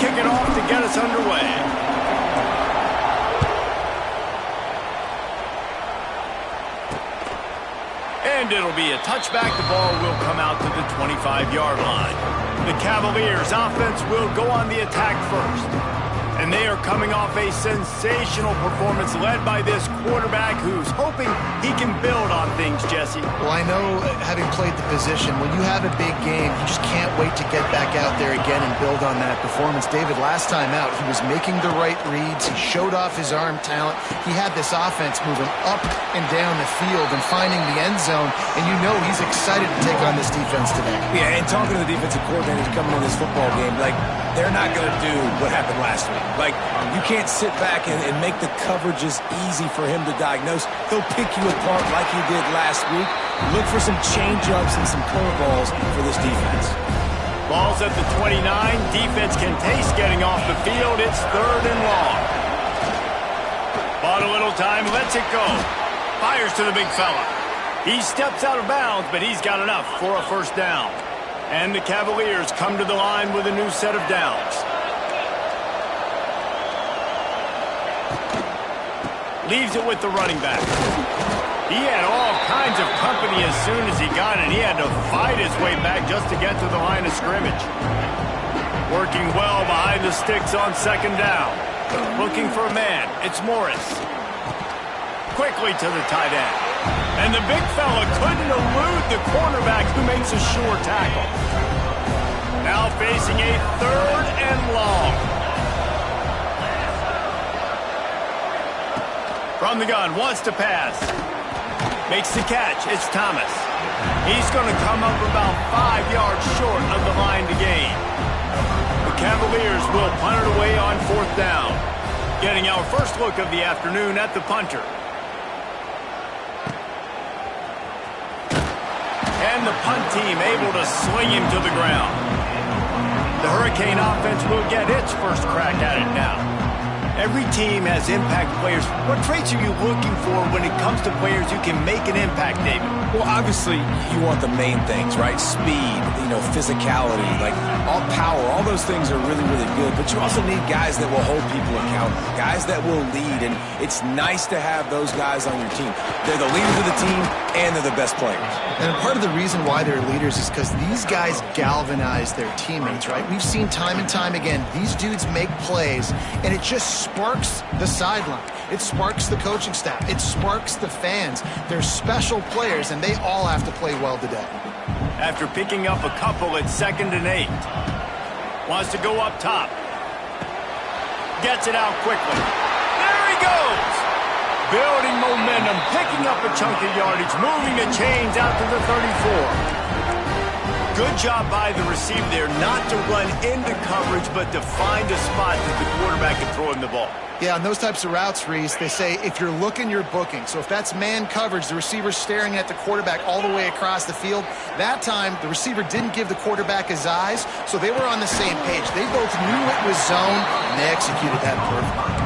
kick it off to get us underway. And it'll be a touchback. The ball will come out to the 25-yard line. The Cavaliers' offense will go on the attack first. And they are coming off a sensational performance led by this quarterback who's hoping he can build on things, Jesse. Well, I know, having played the position, when you have a big game, you just can't wait to get back out there again and build on that performance. David, last time out, he was making the right reads. He showed off his arm talent. He had this offense moving up and down the field and finding the end zone. And you know he's excited to take on this defense today. Yeah, and talking to the defensive coordinators coming on this football game, like, they're not going to do what happened last week. Like, you can't sit back and make the coverages easy for him to diagnose. He'll pick you apart like he did last week. Look for some change-ups and some curveballs for this defense. Ball's at the 29. Defense can taste getting off the field. It's 3rd and long. Bought a little time, lets it go. Fires to the big fella. He steps out of bounds, but he's got enough for a first down. And the Cavaliers come to the line with a new set of downs. Leaves it with the running back. He had all kinds of company as soon as he got it. He had to fight his way back just to get to the line of scrimmage. Working well behind the sticks on 2nd down. Looking for a man. It's Morris. Quickly to the tight end. And the big fella couldn't elude the cornerback who makes a sure tackle. Now facing a 3rd and long. From the gun, wants to pass. Makes the catch. It's Thomas. He's going to come up about 5 yards short of the line to gain. The Cavaliers will punt it away on 4th down. Getting our first look of the afternoon at the punter. And the punt team able to sling him to the ground. The Hurricane offense will get its first crack at it now. Every team has impact players. What traits are you looking for when it comes to players who can make an impact, David? Well, obviously, you want the main things, right? Speed, physicality, like all power, all those things are really, really good. But you also need guys that will hold people accountable, guys that will lead. And it's nice to have those guys on your team. They're the leaders of the team, and they're the best players. And part of the reason why they're leaders is because these guys galvanize their teammates, right? We've seen time and time again, these dudes make plays, and it just sparks the sideline. It sparks the coaching staff. It sparks the fans. They're special players, and they all have to play well today. After picking up a couple at 2nd and 8. Wants to go up top. Gets it out quickly. There he goes! Building momentum, picking up a chunk of yardage, moving the chains out to the 34. Good job by the receiver there not to run into coverage, but to find a spot that the quarterback can throw him the ball. Yeah, on those types of routes, Reese, they say if you're looking, you're booking. So if that's man coverage, the receiver's staring at the quarterback all the way across the field. That time, the receiver didn't give the quarterback his eyes, so they were on the same page. They both knew it was zone, and they executed that perfectly.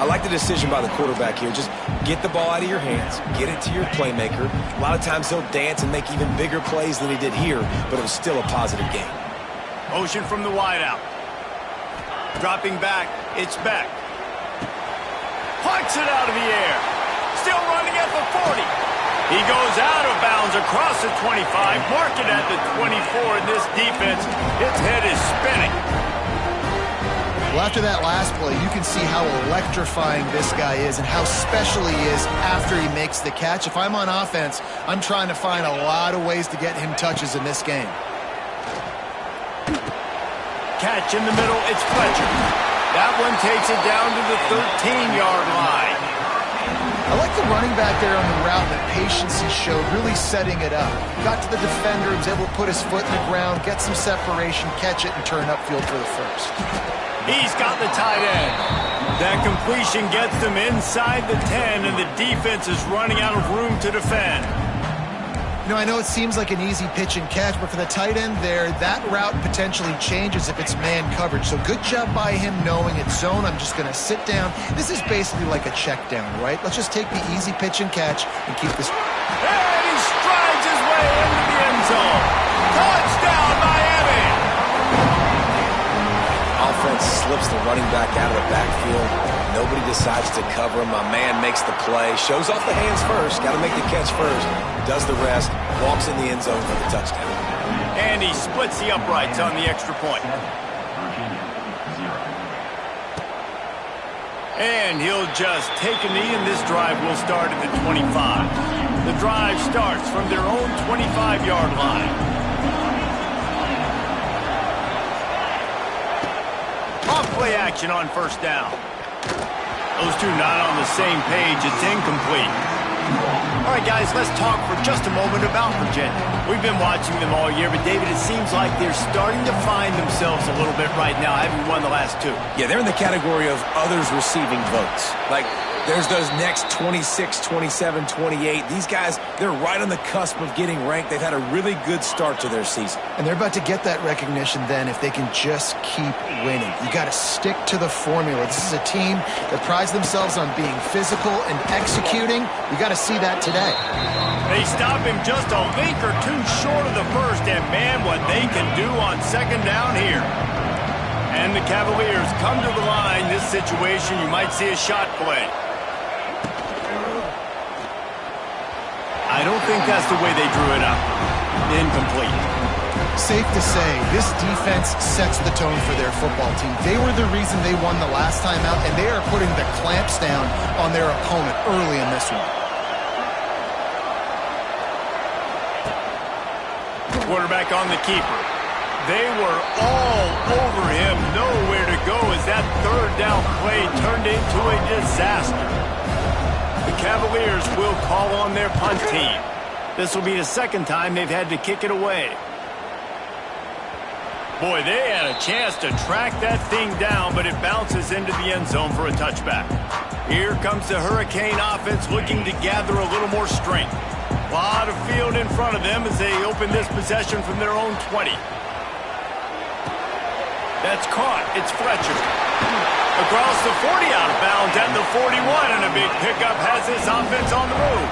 I like the decision by the quarterback here. Just get the ball out of your hands, get it to your playmaker. A lot of times he'll dance and make even bigger plays than he did here, but it was still a positive game. Motion from the wideout. Dropping back, it's Beck. Punts it out of the air. Still running at the 40. He goes out of bounds across the 25, mark it at the 24, and this defense, its head is spinning. Well, after that last play, you can see how electrifying this guy is and how special he is after he makes the catch. If I'm on offense, I'm trying to find a lot of ways to get him touches in this game. Catch in the middle, it's Fletcher. That one takes it down to the 13-yard line. I like the running back there on the route, the patience he showed, really setting it up. Got to the defender, was able to put his foot in the ground, get some separation, catch it, and turn upfield for the first. He's got the tight end. That completion gets them inside the 10, and the defense is running out of room to defend. You know, I know it seems like an easy pitch and catch, but for the tight end there, that route potentially changes if it's man coverage. So good job by him knowing it's zone. I'm just going to sit down. This is basically like a check down, right? Let's just take the easy pitch and catch and keep this. And he strides his way into the end zone. Touchdown, Miami! defense slips the running back out of the backfield. Nobody decides to cover him. My man makes the play, shows off the hands first, got to make the catch first, does the rest, walks in the end zone for the touchdown. And he splits the uprights on the extra point. And he'll just take a knee, and this drive will start at the 25. The drive starts from their own 25-yard line. Off play action on first down. Those two not on the same page. It's incomplete. All right, guys, let's talk for just a moment about Virginia. We've been watching them all year, but, David, it seems like they're starting to find themselves a little bit right now, having won the last two. Yeah, they're in the category of others receiving votes. Like, there's those next 26, 27, 28. These guys, they're right on the cusp of getting ranked. They've had a really good start to their season. And they're about to get that recognition then if they can just keep winning. You got to stick to the formula. This is a team that prides themselves on being physical and executing. You got to see that today. They stop him just a link or two short of the first, and man, what they can do on second down here. And the Cavaliers come to the line. This situation, you might see a shot play. I don't think that's the way they drew it up. Incomplete. Safe to say, this defense sets the tone for their football team. They were the reason they won the last time out, and they are putting the clamps down on their opponent early in this one. Quarterback on the keeper. They were all over him. Nowhere to go as that third down play turned into a disaster. The Cavaliers will call on their punt team. This will be the second time they've had to kick it away. Boy, they had a chance to track that thing down, but it bounces into the end zone for a touchback. Here comes the Hurricane offense looking to gather a little more strength. A lot of field in front of them as they open this possession from their own 20. That's caught. It's Fletcher. Across the 40, out of bounds at the 41, and a big pickup has this offense on the move.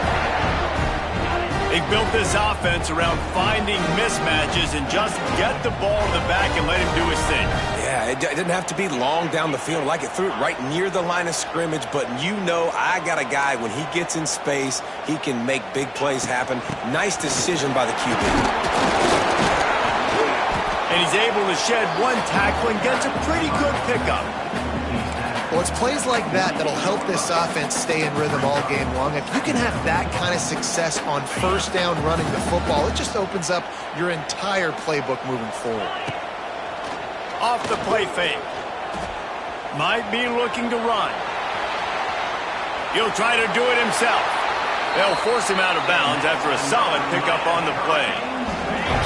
They built this offense around finding mismatches and just get the ball in the back and let him do his thing. Yeah, it didn't have to be long down the field. Like it threw it right near the line of scrimmage, but you know I got a guy, when he gets in space, he can make big plays happen. Nice decision by the QB. And he's able to shed one tackle and gets a pretty good pickup. Well, it's plays like that that'll help this offense stay in rhythm all game long. If you can have that kind of success on first down running the football, it just opens up your entire playbook moving forward. Off the play fake. Might be looking to run. He'll try to do it himself. They'll force him out of bounds after a solid pickup on the play.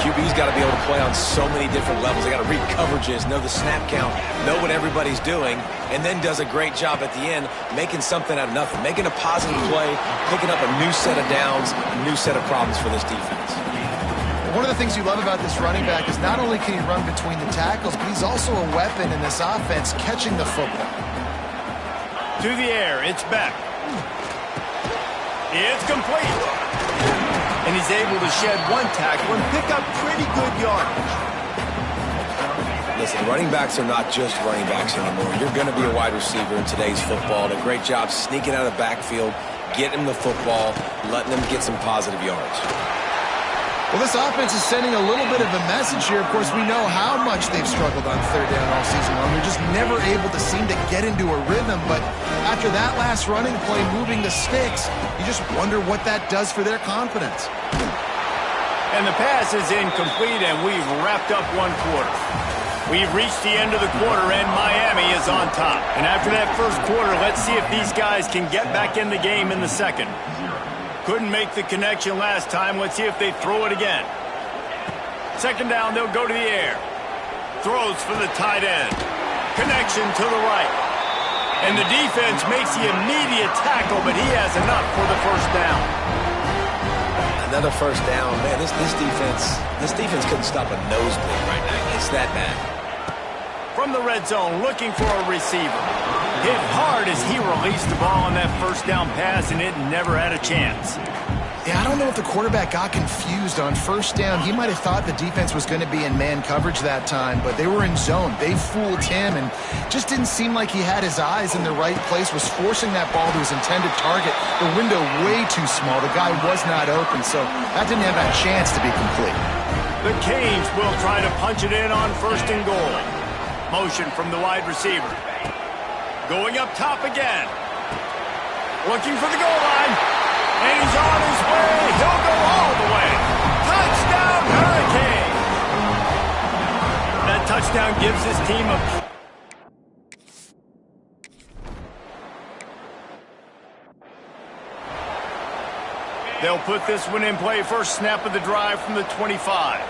QB's got to be able to play on so many different levels. They got to read coverages, know the snap count, know what everybody's doing, and then does a great job at the end making something out of nothing, making a positive play, picking up a new set of downs, a new set of problems for this defense. One of the things you love about this running back is not only can he run between the tackles, but he's also a weapon in this offense catching the football. To the air, it's back. It's complete. And he's able to shed one tackle and pick up pretty good yardage. Listen, running backs are not just running backs anymore. You're going to be a wide receiver in today's football. And a great job sneaking out of the backfield, getting them the football, letting them get some positive yards. Well, this offense is sending a little bit of a message here. Of course, we know how much they've struggled on third down all season long. They're just never able to seem to get into a rhythm. But after that last running play, moving the sticks, you just wonder what that does for their confidence. And the pass is incomplete, and we've wrapped up one quarter. We've reached the end of the quarter, and Miami is on top. And after that first quarter, let's see if these guys can get back in the game in the second. Couldn't make the connection last time. Let's see if they throw it again. Second down, they'll go to the air. Throws for the tight end. Connection to the right. And the defense makes the immediate tackle, but he has enough for the first down. Another first down. Man, this defense couldn't stop a nosebleed right now. It's that bad. From the red zone, looking for a receiver. Hit hard as he released the ball on that first down pass, and it never had a chance. Yeah, I don't know if the quarterback got confused on first down. He might have thought the defense was going to be in man coverage that time, but they were in zone. They fooled him and just didn't seem like he had his eyes in the right place, was forcing that ball to his intended target. The window way too small. The guy was not open, so that didn't have a chance to be complete. The Canes will try to punch it in on 1st and goal. Motion from the wide receiver. Going up top again. Looking for the goal line. And he's on his way. He'll go all the way. Touchdown, Hurricane. That touchdown gives his team a... They'll put this one in play. First snap of the drive from the 25.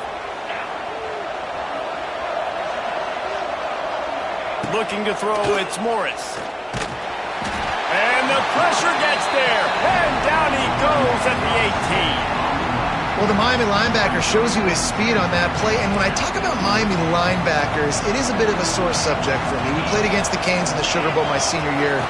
Looking to throw, it's Morris. And the pressure gets there. And down he goes at the 18. Well, the Miami linebacker shows you his speed on that play. And when I talk about Miami linebackers, it is a bit of a sore subject for me. We played against the Canes in the Sugar Bowl my senior year.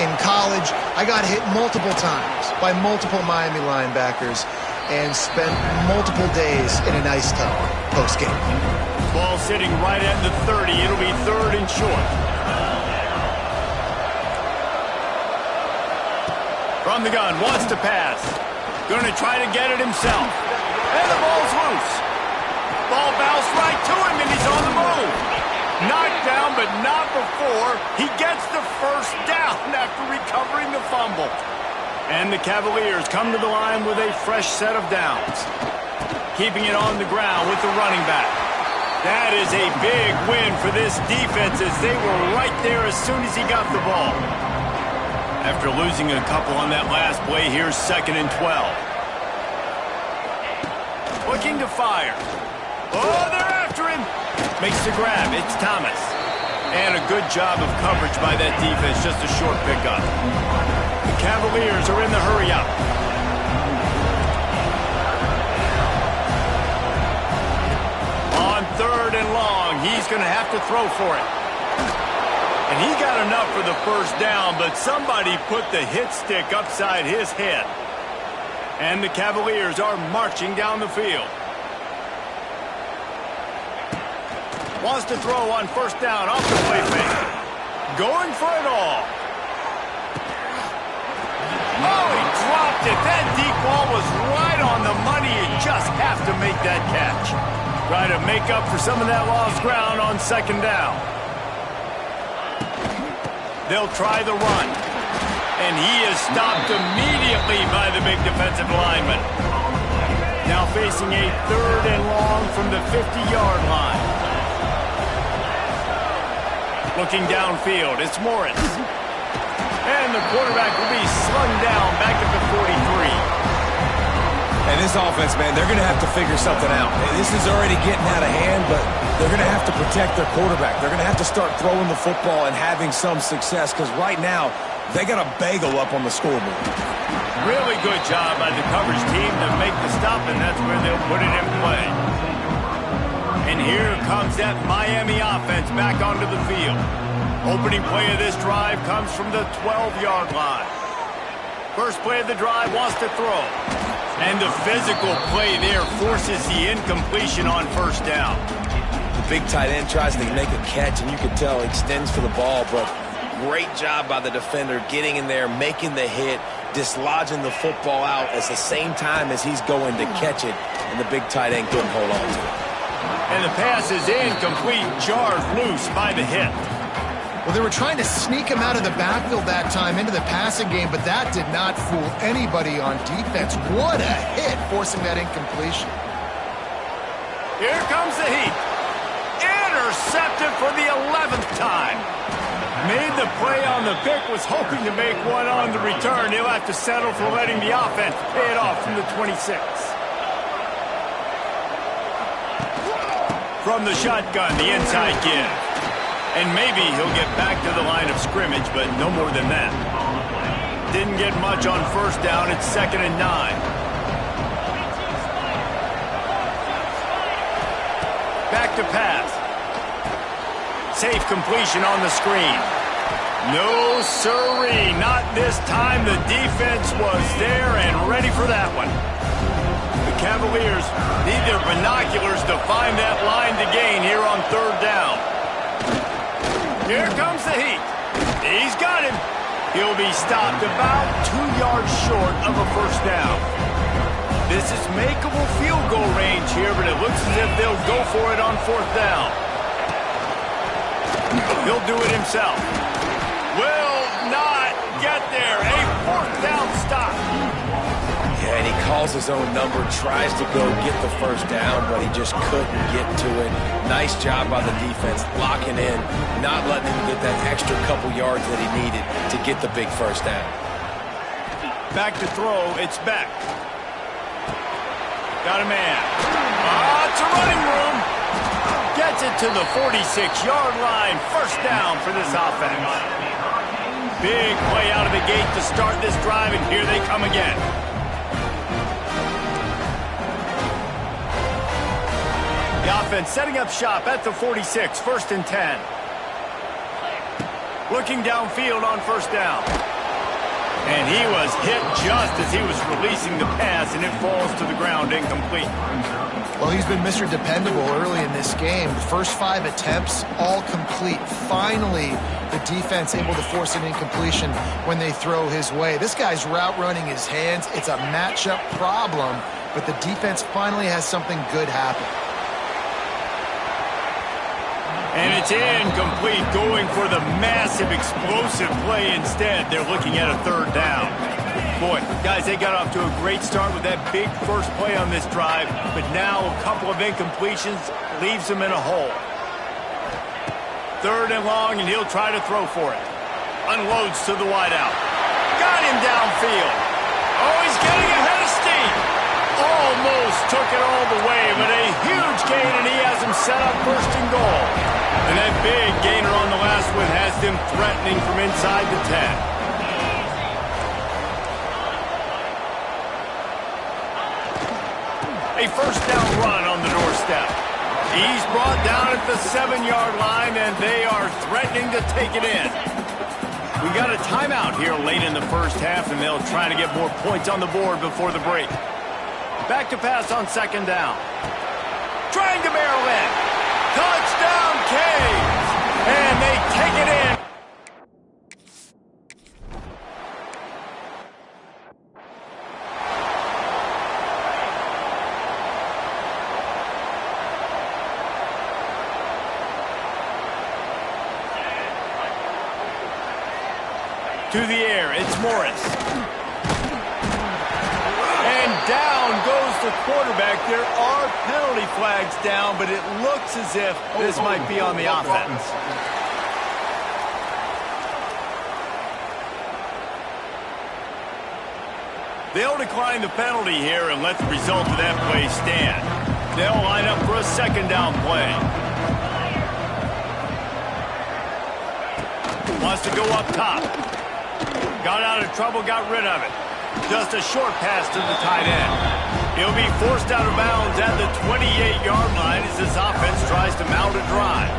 In college, I got hit multiple times by multiple Miami linebackers and spent multiple days in an ice tub post-game. Ball sitting right at the 30. It'll be 3rd and short. From the gun, wants to pass. Going to try to get it himself. And the ball's loose. Ball bounced right to him, and he's on the move. Knocked down, but not before he gets the first down after recovering the fumble. And the Cavaliers come to the line with a fresh set of downs. Keeping it on the ground with the running back. That is a big win for this defense as they were right there as soon as he got the ball. After losing a couple on that last play, here's 2nd and 12. Looking to fire. Oh, they're after him. Makes the grab. It's Thomas. And a good job of coverage by that defense. Just a short pickup. The Cavaliers are in the hurry-up. On 3rd and long, he's going to have to throw for it. And he got enough for the first down, but somebody put the hit stick upside his head. And the Cavaliers are marching down the field. Wants to throw on 1st down off the play fake. Going for it all. Oh, he dropped it. That deep ball was right on the money. You just have to make that catch. Try to make up for some of that lost ground on 2nd down. They'll try the run. And he is stopped immediately by the big defensive lineman. Now facing a 3rd and long from the 50-yard line. Looking downfield, it's Morris. And the quarterback will be slung down back at the 43. And this offense, man, they're going to have to figure something out. This is already getting out of hand, but they're going to have to protect their quarterback. They're going to have to start throwing the football and having some success because right now, they got a bagel up on the scoreboard. Really good job by the coverage team to make the stop, and that's where they'll put it in play. And here comes that Miami offense back onto the field. Opening play of this drive comes from the 12-yard line. First play of the drive wants to throw. And the physical play there forces the incompletion on 1st down. The big tight end tries to make a catch, and you can tell he extends for the ball, but great job by the defender getting in there, making the hit, dislodging the football out at the same time as he's going to catch it, and the big tight end couldn't hold on to it. And the pass is incomplete, jarred loose by the hit. Well, they were trying to sneak him out of the backfield that time into the passing game, but that did not fool anybody on defense. What a hit, forcing that incompletion. Here comes the heat. Intercepted for the 11th time. Made the play on the pick, was hoping to make one on the return. He'll have to settle for letting the offense pay it off from the 26. From the shotgun, the inside give. And maybe he'll get back to the line of scrimmage, but no more than that. Didn't get much on 1st down. It's 2nd and 9. Back to pass. Safe completion on the screen. No sirree, not this time. The defense was there and ready for that one. The Cavaliers need their binoculars to find that line to gain here on third down. Here comes the heat. He's got him. He'll be stopped about 2 yards short of a first down. This is makeable field goal range here, but it looks as if they'll go for it on fourth down. He'll do it himself. Will not get there. A fourth down stop. Yeah, and he calls his own number, tries to go get the first down, but he just couldn't get to it. Nice job by the defense, locking in, not letting him get that extra couple yards that he needed to get the big first down. Back to throw, it's Beck. Got a man. It's a running room. Gets it to the 46-yard line. First down for this offense. Big play out of the gate to start this drive, and here they come again. The offense setting up shop at the 46, 1st and 10. Looking downfield on first down. And he was hit just as he was releasing the pass, and it falls to the ground incomplete. Well, he's been Mr. Dependable early in this game. The first 5 attempts, all complete. Finally, the defense able to force an incompletion when they throw his way. This guy's route running his hands. It's a matchup problem, but the defense finally has something good happen. And it's incomplete, going for the massive explosive play instead. They're looking at a third down. Boy, guys, they got off to a great start with that big first play on this drive, but now a couple of incompletions leaves them in a hole. Third and long, and he'll try to throw for it. Unloads to the wideout. Got him downfield. Oh, he's getting ahead of steam. Almost took it all the way, but a huge gain, and he has him set up 1st and goal. And that big gainer on the last one has them threatening from inside the 10. A first down run on the doorstep. He's brought down at the 7-yard line, and they are threatening to take it in. We got a timeout here late in the first half, and they'll try to get more points on the board before the break. Back to pass on 2nd down. Trying to barrel in. Touchdown, Canes! And they take it in. To the air, it's Morris. And down goes the quarterback. There are penalty flags down, but it looks as if this might be on the offense. They'll decline the penalty here and let the result of that play stand. They'll line up for a 2nd down play. Wants to go up top. Got out of trouble, got rid of it. Just a short pass to the tight end. He'll be forced out of bounds at the 28-yard line as this offense tries to mount a drive.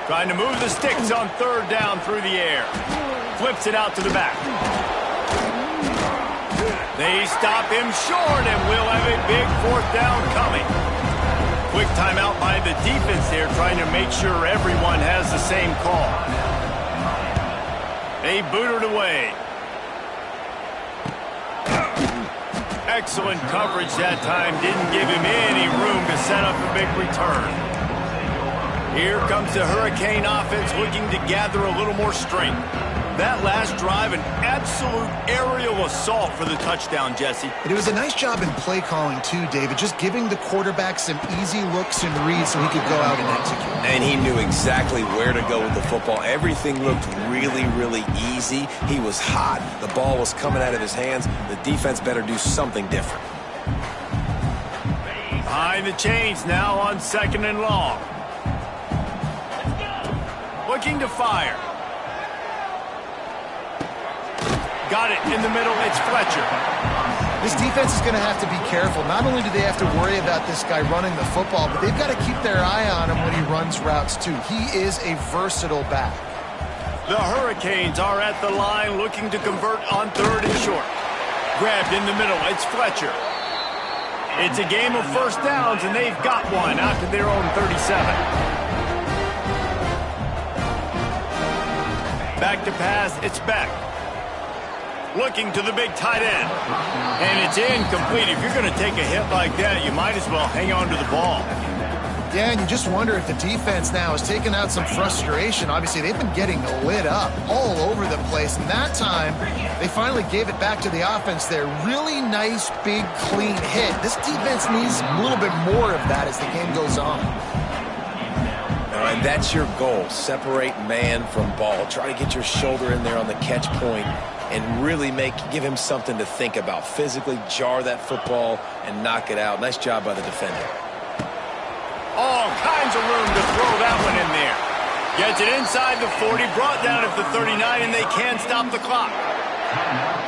Trying to move the sticks on 3rd down through the air. Flips it out to the back. They stop him short, and we'll have a big 4th down coming. Quick timeout by the defense there, trying to make sure everyone has the same call. They booted away. Excellent coverage that time. Didn't give him any room to set up a big return. Here comes the Hurricane offense looking to gather a little more strength. That last drive, an absolute aerial assault for the touchdown, Jesse. And it was a nice job in play calling, too, David, just giving the quarterback some easy looks and reads so he could go out and execute. And he knew exactly where to go with the football. Everything looked really, really easy. He was hot. The ball was coming out of his hands. The defense better do something different. Behind the chains now on 2nd and long. Looking to fire. Got it in the middle. It's Fletcher. This defense is going to have to be careful. Not only do they have to worry about this guy running the football, but they've got to keep their eye on him when he runs routes too. He is a versatile back. The Hurricanes are at the line looking to convert on 3rd and short. Grabbed in the middle, it's Fletcher. It's a game of first downs, and they've got one out to their own 37. Back to pass, it's Beck. Looking to the big tight end. And it's incomplete. If you're going to take a hit like that, you might as well hang on to the ball. Yeah, and you just wonder if the defense now has taken out some frustration. Obviously, they've been getting lit up all over the place. And that time, they finally gave it back to the offense there. Really nice, big, clean hit. This defense needs a little bit more of that as the game goes on. And that's your goal. Separate man from ball. Try to get your shoulder in there on the catch point and really give him something to think about. Physically jar that football and knock it out. Nice job by the defender. All kinds of room to throw that one in there. Gets it inside the 40, brought down at the 39, and they can't stop the clock.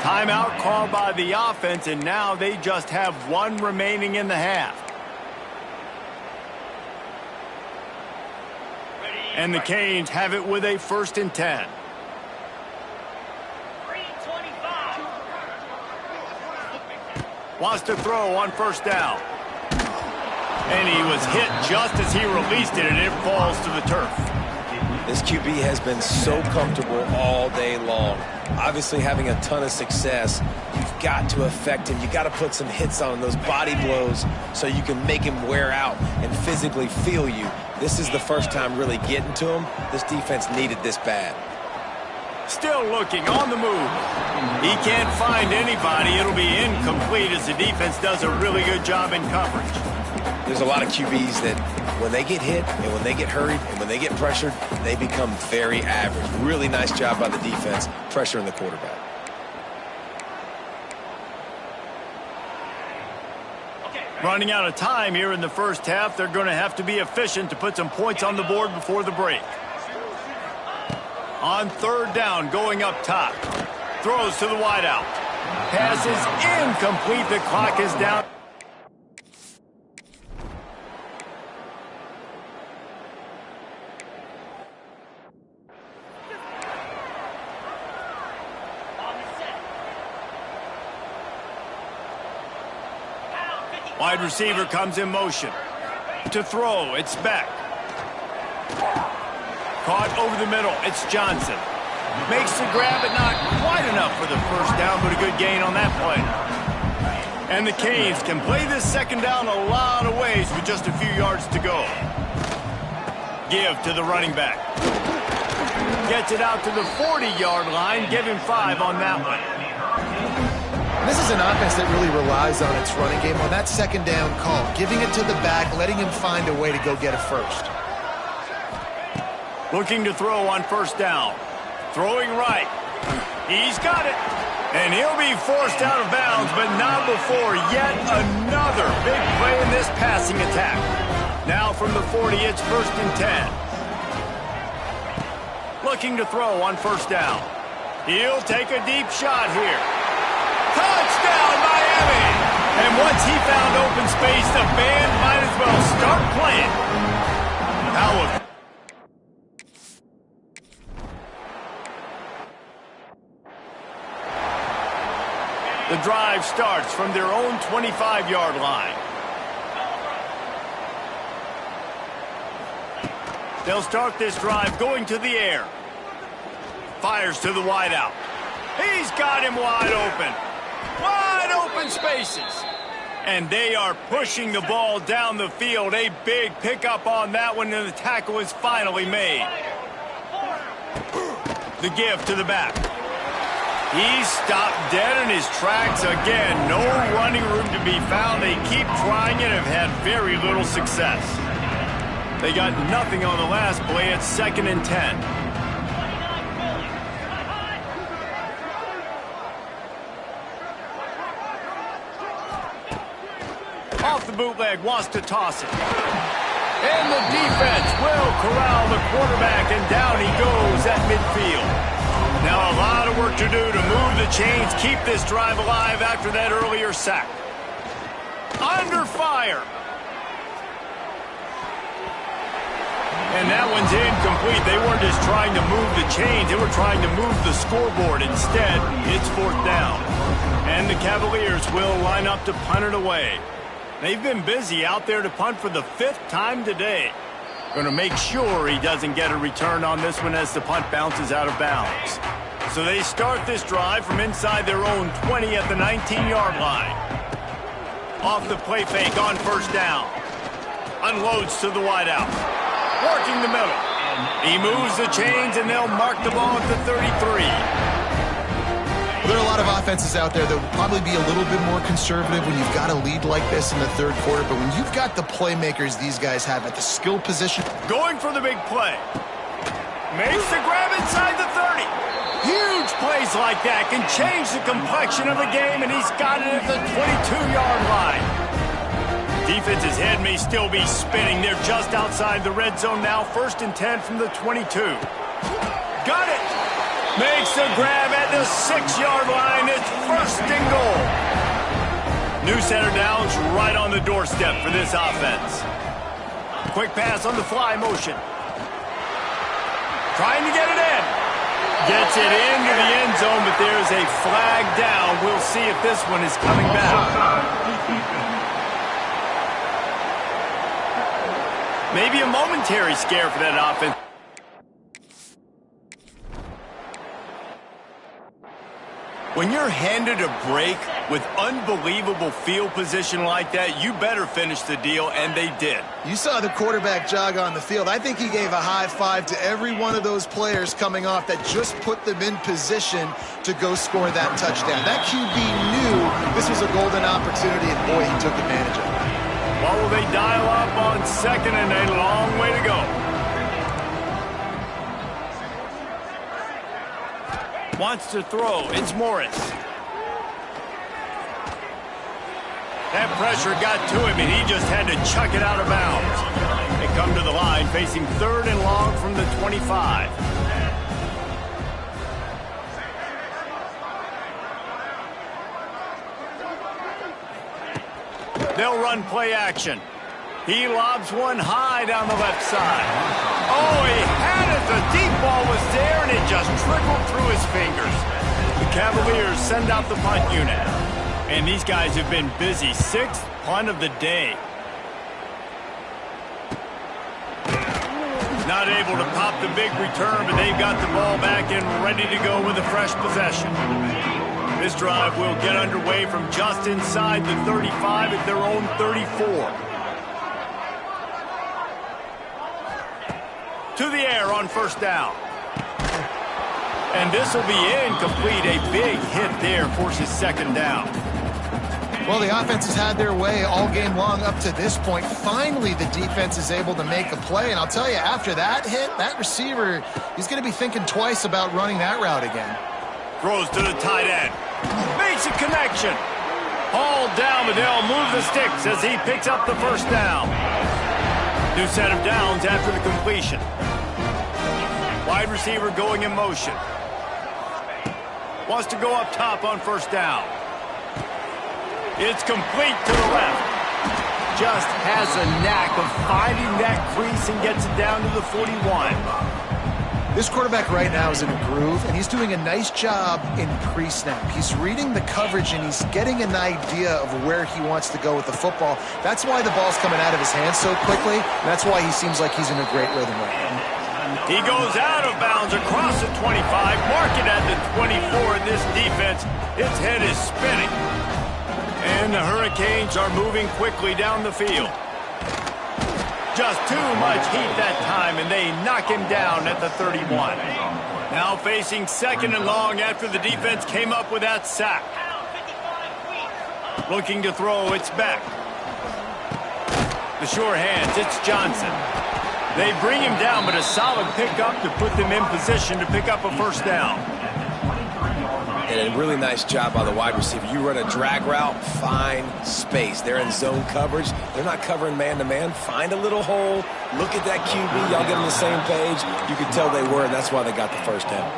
Timeout called by the offense, and now they just have one remaining in the half. And the Canes have it with a 1st and 10. Wants to throw on 1st down. And he was hit just as he released it, and it falls to the turf. This QB has been so comfortable all day long. Obviously having a ton of success. You've got to affect him. You've got to put some hits on him, those body blows, so you can make him wear out and physically feel you. This is the first time really getting to him. This defense needed this bad. Still looking on the move. He can't find anybody. It'll be incomplete as the defense does a really good job in coverage. There's a lot of QBs that when they get hit and when they get hurried and when they get pressured, they become very average. Really nice job by the defense, pressuring the quarterback. Running out of time here in the first half. They're going to have to be efficient to put some points on the board before the break. On 3rd down, going up top. Throws to the wideout. Pass is incomplete. The clock is down. Wide receiver comes in motion. To throw, it's Beck. Caught over the middle, it's Johnson. Makes the grab, but not quite enough for the 1st down, but a good gain on that play. And the Canes can play this 2nd down a lot of ways with just a few yards to go. Give to the running back. Gets it out to the 40-yard line. Give him 5 on that one. This is an offense that really relies on its running game on that 2nd down call, giving it to the back, letting him find a way to go get a 1st. Looking to throw on 1st down. Throwing right. He's got it. And he'll be forced out of bounds, but not before yet another big play in this passing attack. Now from the 40, it's 1st and 10. Looking to throw on 1st down. He'll take a deep shot here. Touchdown, Miami! And once he found open space, the band might as well start playing. How the drive starts from their own 25-yard line. They'll start this drive going to the air. Fires to the wideout. He's got him wide open. Wide open spaces. And they are pushing the ball down the field. A big pickup on that one, and the tackle is finally made. The give to the back. He's stopped dead in his tracks again. No running room to be found. They keep trying it and have had very little success. They got nothing on the last play. It's 2nd and 10. Off the bootleg, wants to toss it. And the defense will corral the quarterback, and down he goes at midfield. Now a lot of work to do to move the chains, keep this drive alive after that earlier sack. Under fire. And that one's incomplete. They weren't just trying to move the chains. They were trying to move the scoreboard. Instead, it's 4th down. And the Cavaliers will line up to punt it away. They've been busy out there to punt for the 5th time today. Going to make sure he doesn't get a return on this one as the punt bounces out of bounds. So they start this drive from inside their own 20 at the 19-yard line. Off the play fake on 1st down. Unloads to the wideout. Working the middle. He moves the chains, and they'll mark the ball at the 33. There are a lot of offenses out there that would probably be a little bit more conservative when you've got a lead like this in the 3rd quarter, but when you've got the playmakers these guys have at the skill position. Going for the big play. Makes the grab inside the 30. Huge plays like that can change the complexion of a game, and he's got it at the 22-yard line. Defense's head may still be spinning. They're just outside the red zone now. 1st and 10 from the 22. Got it. Makes the grab at the 6-yard line. It's 1st and goal. New center downs right on the doorstep for this offense. Quick pass on the fly motion. Trying to get it in. Gets it into the end zone, but there's a flag down. We'll see if this one is coming back. Maybe a momentary scare for that offense. When you're handed a break with unbelievable field position like that, you better finish the deal, and they did. You saw the quarterback jog on the field. I think he gave a high five to every one of those players coming off that just put them in position to go score that touchdown. That QB knew this was a golden opportunity, and boy, he took advantage of it. What will they dial up on 2nd and a long way to go? Wants to throw. It's Morris. That pressure got to him, and he just had to chuck it out of bounds. They come to the line facing 3rd and long from the 25. They'll run play action. He lobs one high down the left side. Oh, he had it. The deep ball was there, and it just trickled through his fingers. The Cavaliers send out the punt unit. And these guys have been busy. 6th punt of the day. Not able to pop the big return, but they've got the ball back and ready to go with a fresh possession. This drive will get underway from just inside the 35 at their own 34. To the air on 1st down. And this will be incomplete. A big hit there forces 2nd down. Well, the offense has had their way all game long up to this point. Finally, the defense is able to make a play. And I'll tell you, after that hit, that receiver, he's going to be thinking twice about running that route again. Throws to the tight end. Makes a connection. Hauled down, but they'll move the sticks as he picks up the 1st down. New set of downs after the completion. Wide receiver going in motion. Wants to go up top on 1st down. It's complete to the left. Just has a knack of finding that crease and gets it down to the 41. This quarterback right now is in a groove, and he's doing a nice job in pre-snap. He's reading the coverage, and he's getting an idea of where he wants to go with the football. That's why the ball's coming out of his hands so quickly, and that's why he seems like he's in a great rhythm right now. He goes out of bounds across the 25, mark it at the 24, and this defense, its head is spinning. And the Hurricanes are moving quickly down the field. Just too much heat that time, and they knock him down at the 31. Now facing 2nd and long after the defense came up with that sack. Looking to throw, it's Beck. The sure hands, it's Johnson. They bring him down, but a solid pickup to put them in position to pick up a 1st down. And a really nice job by the wide receiver. You run a drag route, find space. They're in zone coverage. They're not covering man-to-man. Find a little hole, look at that QB. Y'all get on the same page. You could tell they were, and that's why they got the first down.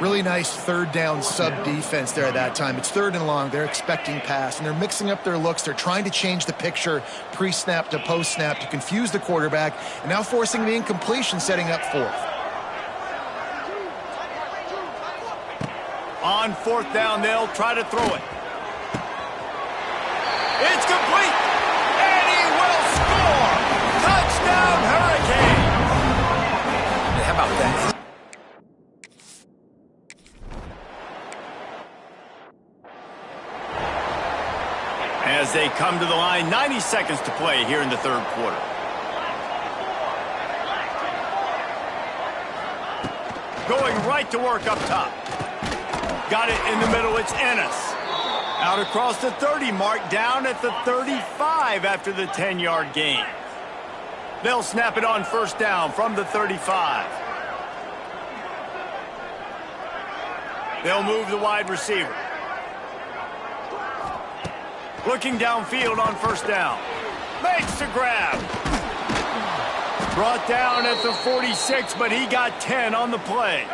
Really nice third down sub-defense there at that time. It's third and long. They're expecting pass, and they're mixing up their looks. They're trying to change the picture pre-snap to post-snap to confuse the quarterback, and now forcing the incompletion, setting up fourth. On fourth down, they'll try to throw it. It's complete, and he will score! Touchdown, Hurricane! How about that? As they come to the line, 90 seconds to play here in the third quarter. Going right to work up top. Got it in the middle, it's Ennis. Out across the 30 mark, down at the 35 after the 10-yard gain. They'll snap it on first down from the 35. They'll move the wide receiver. Looking downfield on first down. Makes the grab. Brought down at the 46, but he got 10 on the play.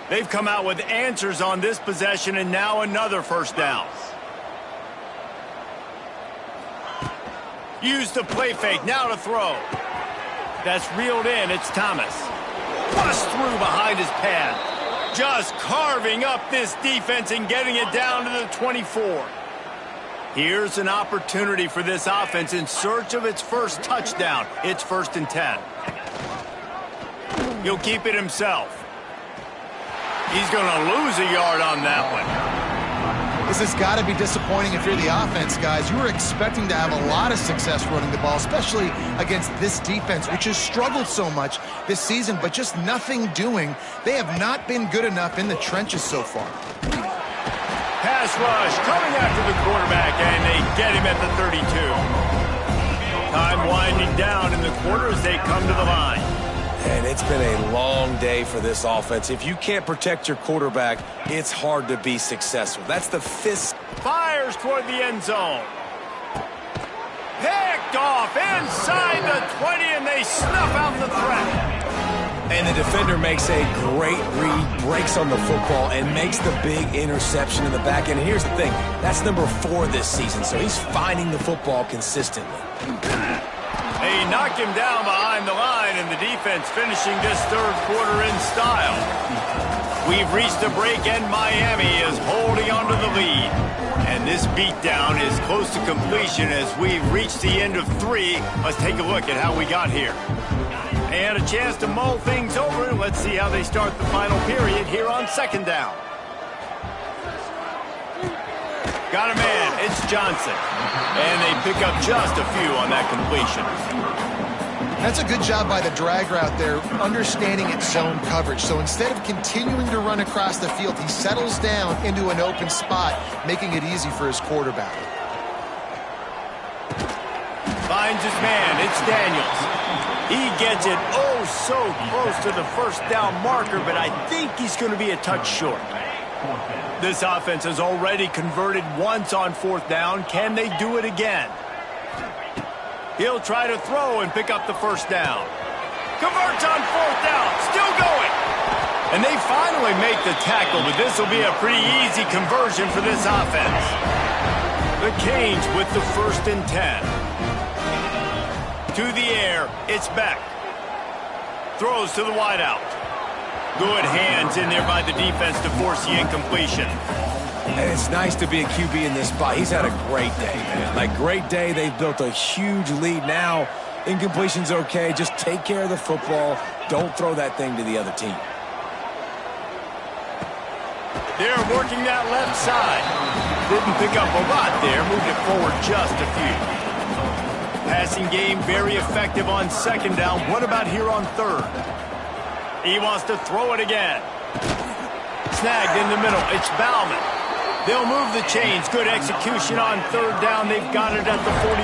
They've come out with answers on this possession, and now another first down. Use the play fake, now to throw. That's reeled in, it's Thomas. Bust through behind his pad. Just carving up this defense and getting it down to the 24. Here's an opportunity for this offense in search of its first touchdown. It's 1st and 10. He'll keep it himself. He's going to lose a yard on that one. This has got to be disappointing if you're the offense, guys. You were expecting to have a lot of success running the ball, especially against this defense, which has struggled so much this season, but just nothing doing. They have not been good enough in the trenches so far. Pass rush coming after the quarterback, and they get him at the 32. Time winding down in the quarter as they come to the line. And it's been a long day for this offense. If you can't protect your quarterback, it's hard to be successful. That's the fifth. Fires toward the end zone. Picked off inside the 20, and they snuff out the threat. And the defender makes a great read, breaks on the football, and makes the big interception in the back end. And here's the thing, that's number 4 this season, so he's finding the football consistently. They knock him down behind the line, and the defense finishing this third quarter in style. We've reached a break, and Miami is holding on to the lead. And this beatdown is close to completion as we've reached the end of 3. Let's take a look at how we got here. And a chance to mull things over. Let's see how they start the final period here on 2nd down. Got a man, it's Johnson. And they pick up just a few on that completion. That's a good job by the drag route there, understanding its zone coverage. So instead of continuing to run across the field, he settles down into an open spot, making it easy for his quarterback. Finds his man, it's Daniels. He gets it oh so close to the first down marker, but I think he's going to be a touch short. This offense has already converted once on 4th down. Can they do it again? He'll try to throw and pick up the first down. Converts on 4th down, still going. And they finally make the tackle, but this will be a pretty easy conversion for this offense. The Canes with the 1st and 10. To the air, it's Beck. Throws to the wideout. Good hands in there by the defense to force the incompletion. And it's nice to be a QB in this spot. He's had a great day, man. Like, great day. They've built a huge lead now. Incompletion's okay. Just take care of the football. Don't throw that thing to the other team. They're working that left side. Didn't pick up a lot there. Moved it forward just a few. Passing game very effective on 2nd down. What about here on 3rd? He wants to throw it again. Snagged in the middle. It's Bauman. They'll move the chains. Good execution on 3rd down. They've got it at the 41.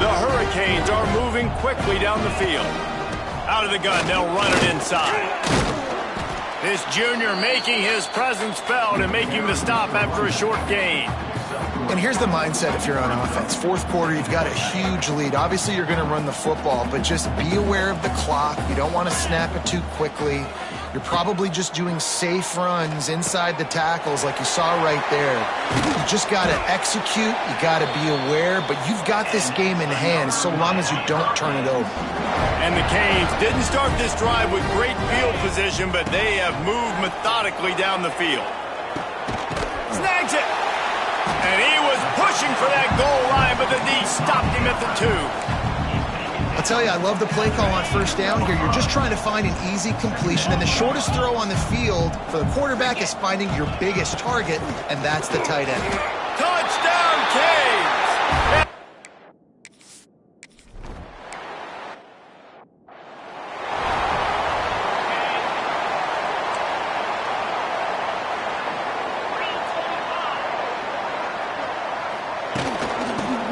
The Hurricanes are moving quickly down the field. Out of the gun, they'll run it inside. This junior making his presence felt and making the stop after a short gain. And here's the mindset if you're on offense. Fourth quarter, you've got a huge lead. Obviously, you're going to run the football, but just be aware of the clock. You don't want to snap it too quickly. You're probably just doing safe runs inside the tackles like you saw right there. You just got to execute. You got to be aware, but you've got this game in hand so long as you don't turn it over. And the Canes didn't start this drive with great field position, but they have moved methodically down the field. Snags it! And he was pushing for that goal line, but the D stopped him at the 2. I'll tell you, I love the play call on first down here. You're just trying to find an easy completion, and the shortest throw on the field for the quarterback is finding your biggest target, and that's the tight end. Touchdown, Canes!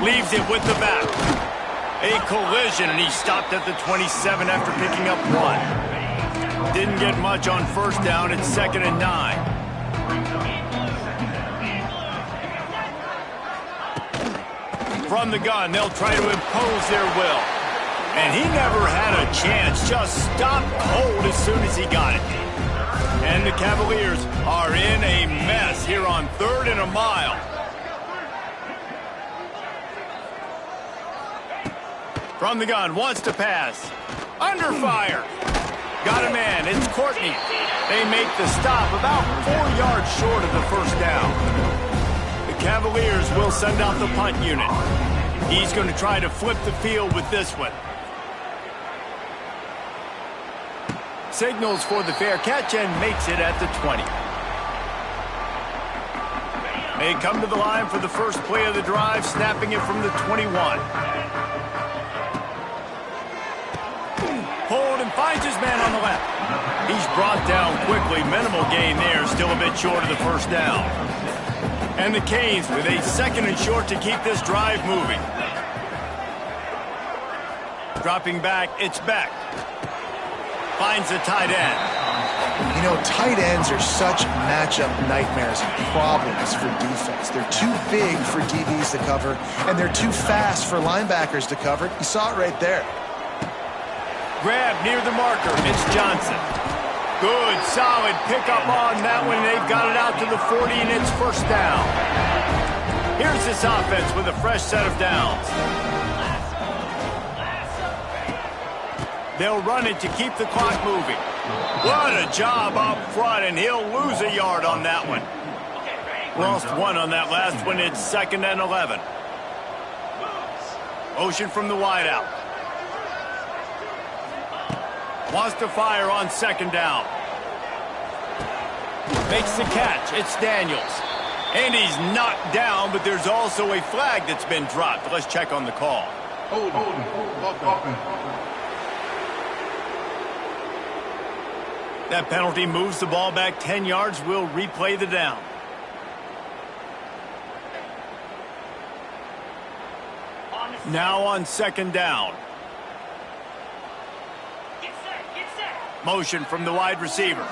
Leaves it with the back. A collision, and he stopped at the 27 after picking up 1. Didn't get much on first down. It's 2nd and 9. From the gun, they'll try to impose their will. And he never had a chance. Just stopped cold as soon as he got it. And the Cavaliers are in a mess here on 3rd and a mile. From the gun, wants to pass. Under fire. Got a man, it's Courtney. They make the stop about 4 yards short of the first down. The Cavaliers will send out the punt unit. He's going to try to flip the field with this one. Signals for the fair catch and makes it at the 20. They come to the line for the first play of the drive, snapping it from the 21. Hold and finds his man on the left. He's brought down quickly. Minimal gain there, still a bit short of the first down. And the Canes with a 2nd and short to keep this drive moving. Dropping back, it's Beck. Finds the tight end. You know, tight ends are such matchup nightmares and problems for defense. They're too big for DBs to cover, and they're too fast for linebackers to cover. You saw it right there. Grab near the marker. It's Johnson. Good, solid pickup on that one. They've got it out to the 40, and it's first down. Here's this offense with a fresh set of downs. They'll run it to keep the clock moving. What a job up front, and he'll lose a yard on that one. Lost 1 on that last one. It's 2nd and 11. Motion from the wideout. Wants to fire on 2nd down. Makes the catch. It's Daniels. And he's knocked down, but there's also a flag that's been dropped. Let's check on the call. That penalty moves the ball back 10 yards. We'll replay the down. Now on 2nd down. Motion from the wide receiver.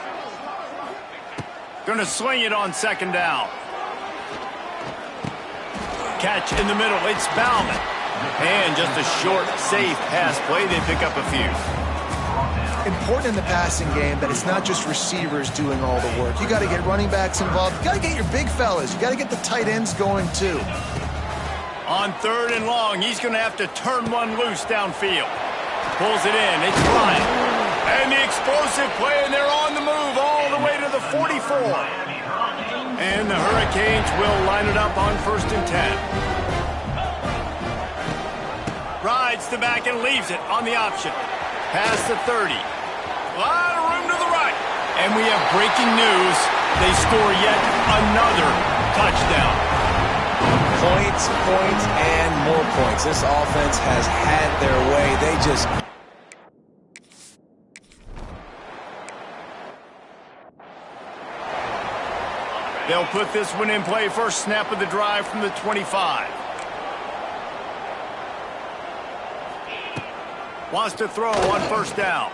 Gonna swing it on 2nd down. Catch in the middle. It's Bauman. And just a short, safe pass play. They pick up a few. Important in the passing game that it's not just receivers doing all the work. You got to get running backs involved. You got to get your big fellas. You got to get the tight ends going too. On 3rd and long, he's going to have to turn one loose downfield. Pulls it in. It's Bryant. And the explosive play, and they're on the move all the way to the 44. And the Hurricanes will line it up on 1st and 10. Rides the back and leaves it on the option. Past the 30. A lot of room to the right. And we have breaking news. They score yet another touchdown. Points, points, and more points. This offense has had their way. They just... They'll put this one in play. First snap of the drive from the 25. Wants to throw on 1st down.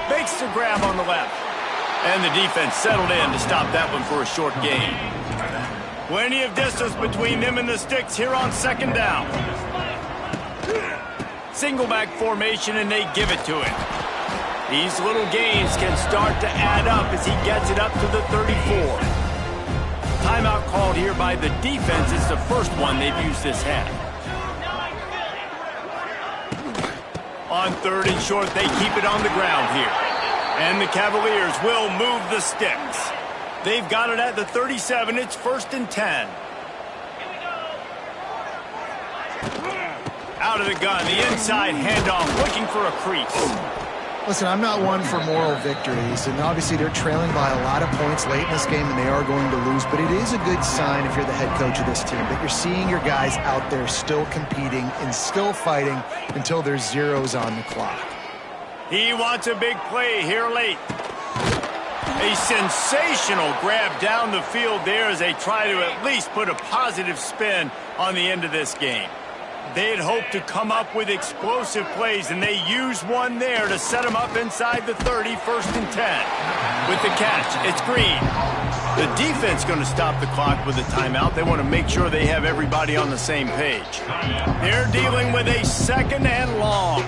Makes the grab on the left. And the defense settled in to stop that one for a short gain. Plenty of distance between them and the sticks here on second down. Single back formation, and they give it to him. These little gains can start to add up as he gets it up to the 34. Timeout called here by the defense. It's the first one they've used this half. On third and short, they keep it on the ground here. And the Cavaliers will move the sticks. They've got it at the 37. It's 1st and 10. Out of the gun, the inside handoff, looking for a crease. Listen, I'm not one for moral victories, and obviously they're trailing by a lot of points late in this game, and they are going to lose, but it is a good sign if you're the head coach of this team that you're seeing your guys out there still competing and still fighting until there's zeros on the clock. He wants a big play here late. A sensational grab down the field there as they try to at least put a positive spin on the end of this game. They'd hoped to come up with explosive plays, and they used one there to set them up inside the 30, 1st and 10. With the catch, it's Green. The defense going to stop the clock with a timeout. They want to make sure they have everybody on the same page. They're dealing with a 2nd and long.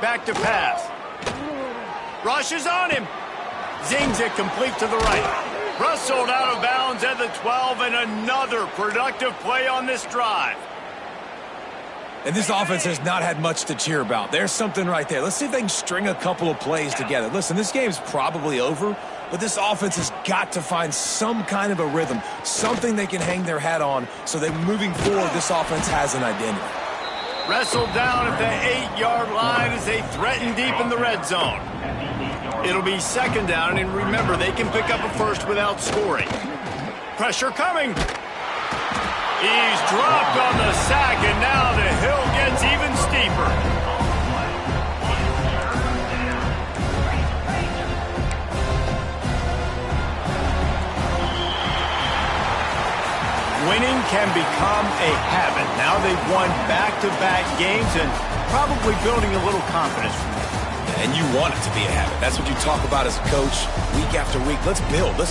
Back to pass. Rush is on him. Zings it complete to the right. Rustled out of bounds at the 12, and another productive play on this drive. And this offense has not had much to cheer about. There's something right there. Let's see if they can string a couple of plays together. Listen, this game's probably over, but this offense has got to find some kind of a rhythm, something they can hang their hat on so that moving forward, this offense has an identity. Wrestled down at the 8-yard line as they threaten deep in the red zone. It'll be 2nd down, and remember, they can pick up a first without scoring. Pressure coming. He's dropped on the sack, and now the hill gets even steeper. Winning can become a habit. Now they've won back-to-back games and probably building a little confidence from that. And you want it to be a habit. That's what you talk about as a coach week after week. Let's build. Let's